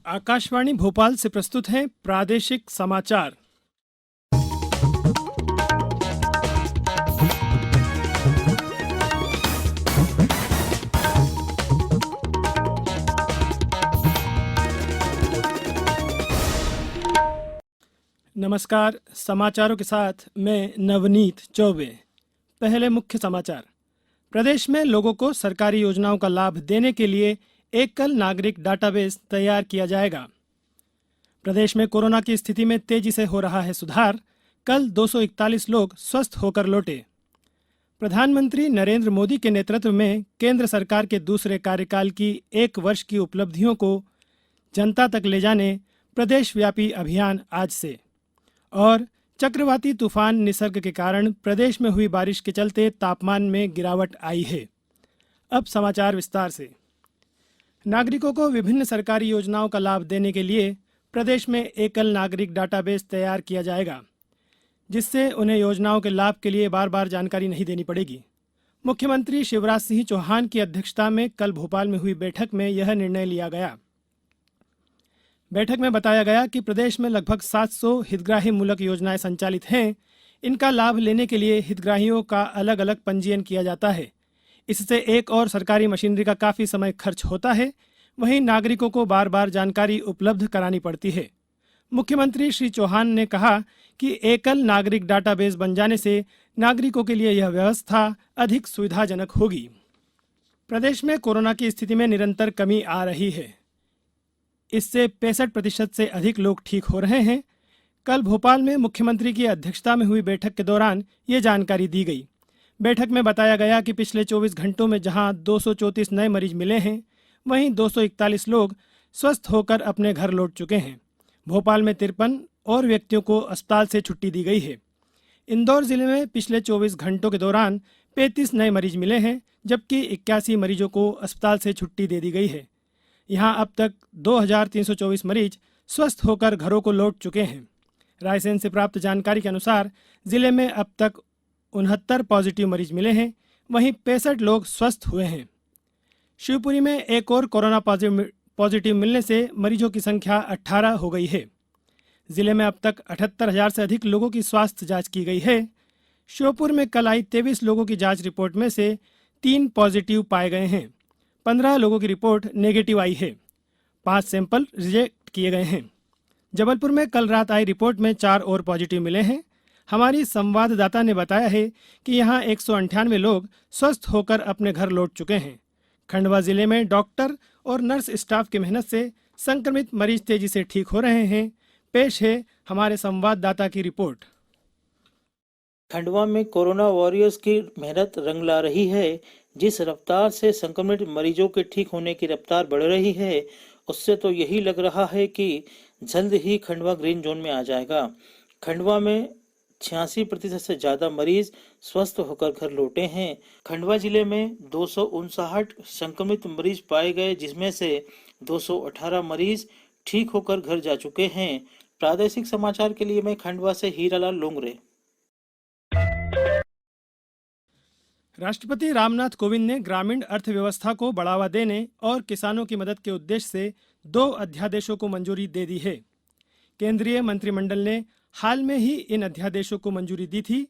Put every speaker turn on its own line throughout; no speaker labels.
आकाशवाणी भोपाल से प्रस्तुत हैं प्रादेशिक समाचार। नमस्कार, समाचारों के साथ मैं नवनीत चौबे। पहले मुख्य समाचार। प्रदेश में लोगों को सरकारी योजनाओं का लाभ देने के लिए एकल नागरिक डाटाबेस तैयार किया जाएगा। प्रदेश में कोरोना की स्थिति में तेजी से हो रहा है सुधार। कल 241 लोग स्वस्थ होकर लौटे। प्रधानमंत्री नरेंद्र मोदी के नेतृत्व में केंद्र सरकार के दूसरे कार्यकाल की 1 वर्ष की उपलब्धियों को जनता तक ले जाने प्रदेशव्यापी अभियान आज से। और चक्रवाती तूफान निसर्ग के कारण प्रदेश में हुई बारिश के चलते तापमान में गिरावट आई है। अब समाचार विस्तार से। नागरिकों को विभिन्न सरकारी योजनाओं का लाभ देने के लिए प्रदेश में एकल नागरिक डाटाबेस तैयार किया जाएगा, जिससे उन्हें योजनाओं के लाभ के लिए बार बार जानकारी नहीं देनी पड़ेगी। मुख्यमंत्री शिवराज सिंह चौहान की अध्यक्षता में कल भोपाल में हुई बैठक में यह निर्णय लिया गया। बैठक में बताया गया कि प्रदेश में लगभग 700 हितग्राही मूलक योजनाएं संचालित हैं। इनका लाभ लेने के लिए हितग्राहियों का अलग अलग पंजीयन किया जाता है। इससे एक और सरकारी मशीनरी का काफ़ी समय खर्च होता है। वहीं नागरिकों को बार बार जानकारी उपलब्ध करानी पड़ती है। मुख्यमंत्री श्री चौहान ने कहा कि एकल नागरिक डाटाबेस बन जाने से नागरिकों के लिए यह व्यवस्था अधिक सुविधाजनक होगी। प्रदेश में कोरोना की स्थिति में निरंतर कमी आ रही है। इससे 65% से अधिक लोग ठीक हो रहे हैं। कल भोपाल में मुख्यमंत्री की अध्यक्षता में हुई बैठक के दौरान ये जानकारी दी गई। बैठक में बताया गया कि पिछले 24 घंटों में जहां 234 नए मरीज मिले हैं, वहीं 241 लोग स्वस्थ होकर अपने घर लौट चुके हैं। भोपाल में 53 और व्यक्तियों को अस्पताल से छुट्टी दी गई है। इंदौर जिले में पिछले 24 घंटों के दौरान 35 नए मरीज मिले हैं, जबकि 81 मरीजों को अस्पताल से छुट्टी दे दी गई है। यहां अब तक 2324 मरीज स्वस्थ होकर घरों को लौट चुके हैं। रायसेन से प्राप्त जानकारी के अनुसार जिले में अब तक 69 पॉजिटिव मरीज मिले हैं, वहीं 65 लोग स्वस्थ हुए हैं। शिवपुरी में एक और कोरोना पॉजिटिव मिलने से मरीजों की संख्या 18 हो गई है। जिले में अब तक 78,000 से अधिक लोगों की स्वास्थ्य जांच की गई है। श्योपुर में कल आई 23 लोगों की जांच रिपोर्ट में से 3 पॉजिटिव पाए गए हैं। 15 लोगों की रिपोर्ट नेगेटिव आई है। 5 सैंपल रिजेक्ट किए गए हैं। जबलपुर में कल रात आई रिपोर्ट में 4 और पॉजिटिव मिले हैं। हमारी संवाददाता ने बताया है कि यहां 198 लोग स्वस्थ होकर अपने घर लौट चुके हैं। खंडवा जिले में डॉक्टर और नर्स स्टाफ की मेहनत से संक्रमित मरीज तेजी से ठीक हो रहे हैं। पेश है हमारे संवाददाता की रिपोर्ट।
खंडवा में कोरोना वॉरियर्स की मेहनत रंग ला रही है। जिस रफ्तार से संक्रमित मरीजों के ठीक होने की रफ्तार बढ़ रही है, उससे तो यही लग रहा है कि जल्द ही खंडवा ग्रीन जोन में आ जाएगा। खंडवा में 86% से ज्यादा मरीज स्वस्थ होकर घर लौटे हैं। खंडवा जिले में 259 संक्रमित मरीज पाए गए, जिसमें से 218 मरीज ठीक होकर घर जा चुके हैं। प्रादेशिक समाचार के लिए मैं खंडवा से हीरालाल लोंगरे।
राष्ट्रपति रामनाथ कोविंद ने ग्रामीण अर्थव्यवस्था को बढ़ावा देने और किसानों की मदद के उद्देश्य से 2 अध्यादेशों को मंजूरी दे दी है। केंद्रीय मंत्रिमंडल ने हाल में ही इन अध्यादेशों को मंजूरी दी थी।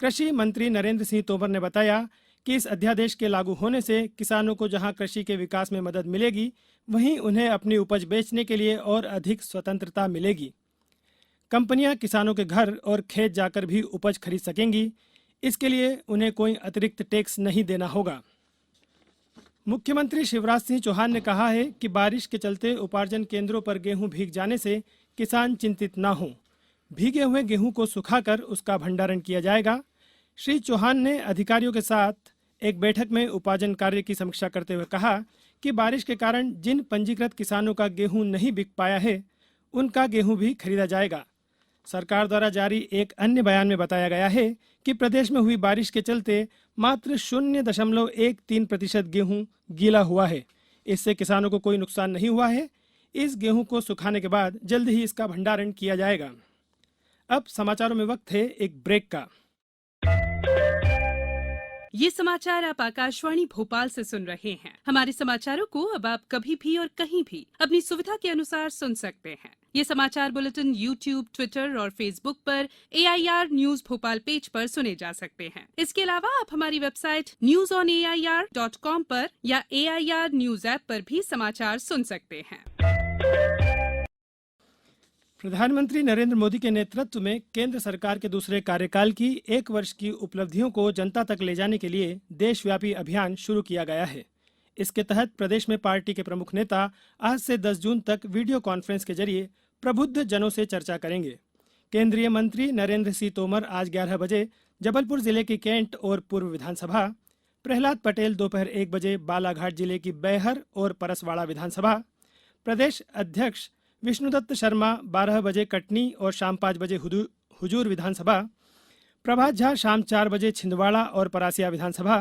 कृषि मंत्री नरेंद्र सिंह तोमर ने बताया कि इस अध्यादेश के लागू होने से किसानों को जहां कृषि के विकास में मदद मिलेगी, वहीं उन्हें अपनी उपज बेचने के लिए और अधिक स्वतंत्रता मिलेगी। कंपनियां किसानों के घर और खेत जाकर भी उपज खरीद सकेंगी। इसके लिए उन्हें कोई अतिरिक्त टैक्स नहीं देना होगा। मुख्यमंत्री शिवराज सिंह चौहान ने कहा है कि बारिश के चलते उपार्जन केंद्रों पर गेहूं भीग जाने से किसान चिंतित ना हों। भीगे हुए गेहूं को सुखाकर उसका भंडारण किया जाएगा। श्री चौहान ने अधिकारियों के साथ एक बैठक में उपार्जन कार्य की समीक्षा करते हुए कहा कि बारिश के कारण जिन पंजीकृत किसानों का गेहूं नहीं बिक पाया है, उनका गेहूं भी खरीदा जाएगा। सरकार द्वारा जारी एक अन्य बयान में बताया गया है कि प्रदेश में हुई बारिश के चलते मात्र 0.13% गेहूं गीला हुआ है। इससे किसानों को कोई नुकसान नहीं हुआ है। इस गेहूं को सुखाने के बाद जल्द ही इसका भंडारण किया जाएगा। अब समाचारों में वक्त है एक ब्रेक का।
ये समाचार आप आकाशवाणी भोपाल से सुन रहे हैं। हमारे समाचारों को अब आप कभी भी और कहीं भी अपनी सुविधा के अनुसार सुन सकते हैं। ये समाचार बुलेटिन YouTube, ट्विटर और फेसबुक पर AIR न्यूज भोपाल पेज पर सुने जा सकते हैं। इसके अलावा आप हमारी वेबसाइट newsonair.com पर या AIR न्यूज ऐप पर भी समाचार सुन सकते हैं।
प्रधानमंत्री नरेंद्र मोदी के नेतृत्व में केंद्र सरकार के दूसरे कार्यकाल की 1 वर्ष की उपलब्धियों को जनता तक ले जाने के लिए देशव्यापी अभियान शुरू किया गया है। इसके तहत प्रदेश में पार्टी के प्रमुख नेता आज से 10 जून तक वीडियो कॉन्फ्रेंस के जरिए प्रबुद्ध जनों से चर्चा करेंगे। केंद्रीय मंत्री नरेंद्र सिंह तोमर आज 11 बजे जबलपुर जिले की कैंट और पूर्व विधानसभा, प्रहलाद पटेल दोपहर 1 बजे बालाघाट जिले की बैहर और परसवाड़ा विधानसभा, प्रदेश अध्यक्ष विष्णुदत्त शर्मा 12 बजे कटनी और शाम 5 बजे हुजूर विधानसभा, प्रभात झा शाम 4 बजे छिंदवाड़ा और परासिया विधानसभा,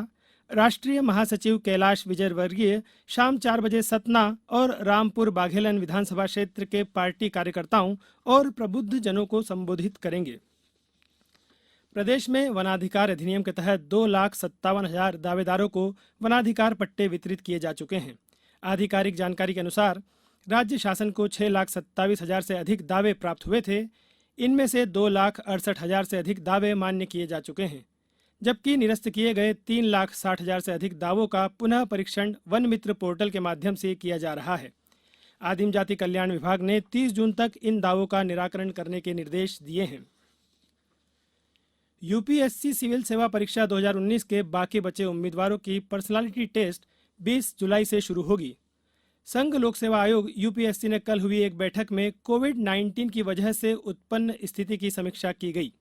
राष्ट्रीय महासचिव कैलाश विजयवर्गीय शाम 4 बजे सतना और रामपुर बाघेलन विधानसभा क्षेत्र के पार्टी कार्यकर्ताओं और प्रबुद्ध जनों को संबोधित करेंगे। प्रदेश में वनाधिकार अधिनियम के तहत 2,57,000 दावेदारों को वनाधिकार पट्टे वितरित किए जा चुके हैं। आधिकारिक जानकारी के अनुसार राज्य शासन को 6,27,000 से अधिक दावे प्राप्त हुए थे। इनमें से 2,68,000 से अधिक दावे मान्य किए जा चुके हैं, जबकि निरस्त किए गए 3,60,000 से अधिक दावों का पुनः परीक्षण वन मित्र पोर्टल के माध्यम से किया जा रहा है। आदिम जाति कल्याण विभाग ने 30 जून तक इन दावों का निराकरण करने के निर्देश दिए हैं। यूपीएससी सिविल सेवा परीक्षा 2019 के बाकी बचे उम्मीदवारों की पर्सनालिटी टेस्ट 20 जुलाई से शुरू होगी। संघ लोक सेवा आयोग यूपीएससी ने कल हुई एक बैठक में कोविड-19 की वजह से उत्पन्न स्थिति की समीक्षा की गई।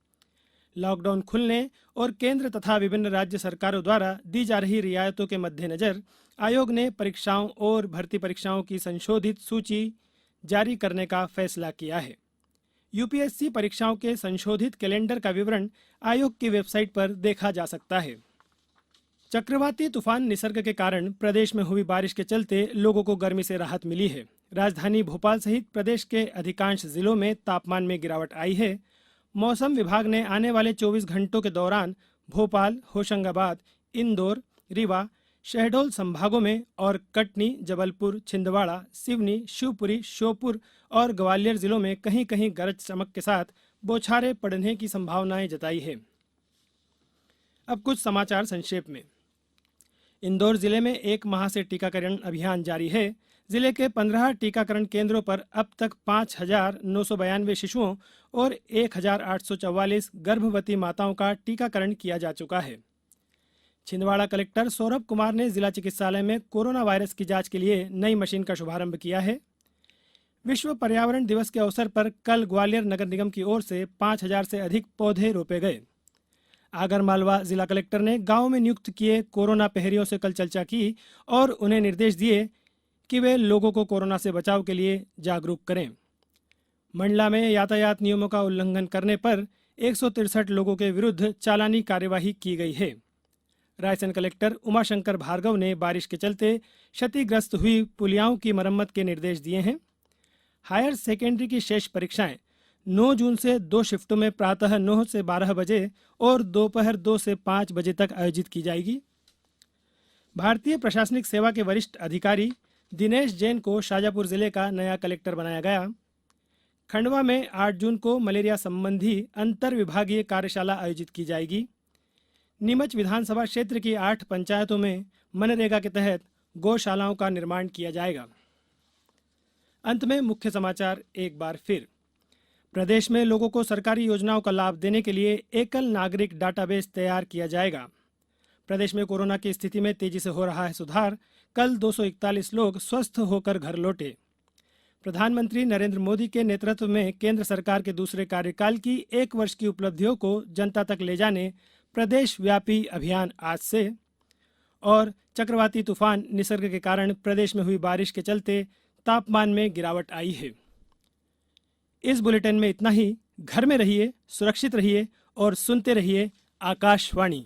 लॉकडाउन खुलने और केंद्र तथा विभिन्न राज्य सरकारों द्वारा दी जा रही रियायतों के मद्देनजर आयोग ने परीक्षाओं और भर्ती परीक्षाओं की संशोधित सूची जारी करने का फैसला किया है। यूपीएससी परीक्षाओं के संशोधित कैलेंडर का विवरण आयोग की वेबसाइट पर देखा जा सकता है। चक्रवाती तूफान निसर्ग के कारण प्रदेश में हुई बारिश के चलते लोगों को गर्मी से राहत मिली है। राजधानी भोपाल सहित प्रदेश के अधिकांश जिलों में तापमान में गिरावट आई है। मौसम विभाग ने आने वाले 24 घंटों के दौरान भोपाल, होशंगाबाद, इंदौर, रीवा, शहडोल संभागों में और कटनी, जबलपुर, छिंदवाड़ा, सिवनी, शिवपुरी, श्योपुर और ग्वालियर जिलों में कहीं कहीं गरज चमक के साथ बौछारें पड़ने की संभावनाएं जताई है। अब कुछ समाचार संक्षेप में। इंदौर जिले में 1 माह से टीकाकरण अभियान जारी है। जिले के 15 टीकाकरण केंद्रों पर अब तक 5,992 शिशुओं और 1,844 गर्भवती माताओं का टीकाकरण किया जा चुका है। छिंदवाड़ा कलेक्टर सौरभ कुमार ने जिला चिकित्सालय में कोरोना वायरस की जांच के लिए नई मशीन का शुभारंभ किया है। विश्व पर्यावरण दिवस के अवसर पर कल ग्वालियर नगर निगम की ओर से 5,000 से अधिक पौधे रोपे गए। आगरमालवा जिला कलेक्टर ने गांव में नियुक्त किए कोरोना प्रहरियों से कल चर्चा की और उन्हें निर्देश दिए कि वे लोगों को कोरोना से बचाव के लिए जागरूक करें। मंडला में यातायात नियमों का उल्लंघन करने पर 163 लोगों के विरुद्ध चालानी कार्यवाही की गई है। रायसेन कलेक्टर उमाशंकर भार्गव ने बारिश के चलते क्षतिग्रस्त हुई पुलियाओं की मरम्मत के निर्देश दिए हैं। हायर सेकेंडरी की शेष परीक्षाएं 9 जून से 2 शिफ्टों में प्रातः 9 से 12 बजे और दोपहर 2 से 5 बजे तक आयोजित की जाएगी। भारतीय प्रशासनिक सेवा के वरिष्ठ अधिकारी दिनेश जैन को शाजापुर जिले का नया कलेक्टर बनाया गया। खंडवा में 8 जून को मलेरिया संबंधी अंतर विभागीय कार्यशाला आयोजित की जाएगी। नीमच विधानसभा क्षेत्र की 8 पंचायतों में मनरेगा के तहत गौशालाओं का निर्माण किया जाएगा। अंत में मुख्य समाचार एक बार फिर। प्रदेश में लोगों को सरकारी योजनाओं का लाभ देने के लिए एकल नागरिक डाटाबेस तैयार किया जाएगा। प्रदेश में कोरोना की स्थिति में तेजी से हो रहा है सुधार। कल 241 लोग स्वस्थ होकर घर लौटे। प्रधानमंत्री नरेंद्र मोदी के नेतृत्व में केंद्र सरकार के दूसरे कार्यकाल की 1 वर्ष की उपलब्धियों को जनता तक ले जाने प्रदेश व्यापी अभियान आज से। और चक्रवाती तूफान निसर्ग के कारण प्रदेश में हुई बारिश के चलते तापमान में गिरावट आई है। इस बुलेटिन में इतना ही। घर में रहिए, सुरक्षित रहिए और सुनते रहिए आकाशवाणी।